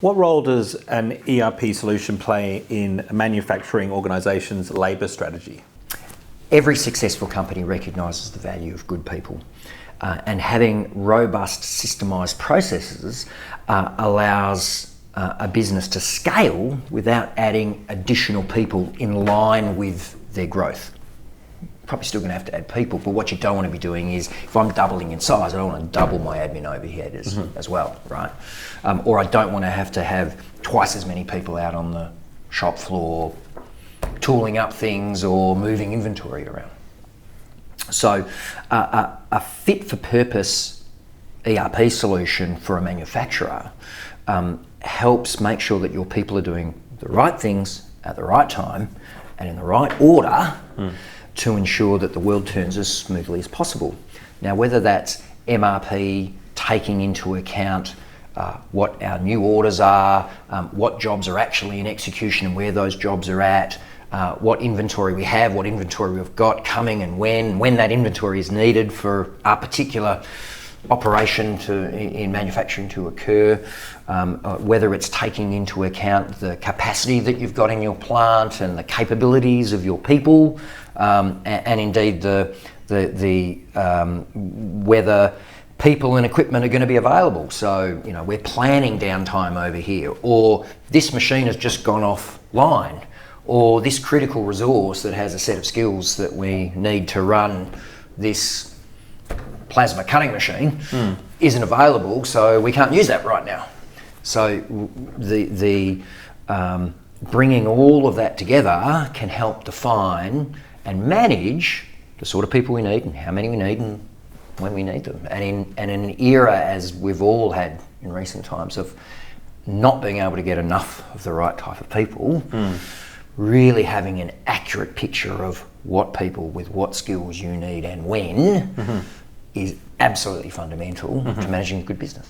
What role does an ERP solution play in a manufacturing organisation's labour strategy? Every successful company recognises the value of good people, and having robust systemised processes allows a business to scale without adding additional people in line with their growth. Probably still going to have to add people, but what you don't want to be doing is, if I'm doubling in size, I don't want to double my admin overhead as well, right? Or I don't want to have twice as many people out on the shop floor tooling up things or moving inventory around. So a fit-for-purpose ERP solution for a manufacturer helps make sure that your people are doing the right things at the right time and in the right order to ensure that the world turns as smoothly as possible. Now, whether that's MRP taking into account what our new orders are, what jobs are actually in execution and where those jobs are at, what inventory we have, what inventory we've got coming and when that inventory is needed for a particular operation in manufacturing to occur, whether it's taking into account the capacity that you've got in your plant and the capabilities of your people, and indeed whether people and equipment are going to be available. So, we're planning downtime over here, or this machine has just gone offline, or this critical resource that has a set of skills that we need to run this plasma cutting machine isn't available, so we can't use that right now. So the bringing all of that together can help define and manage the sort of people we need and how many we need and when we need them. And in an era, as we've all had in recent times, of not being able to get enough of the right type of people, really having an accurate picture of what people with what skills you need and when is absolutely fundamental to managing a good business.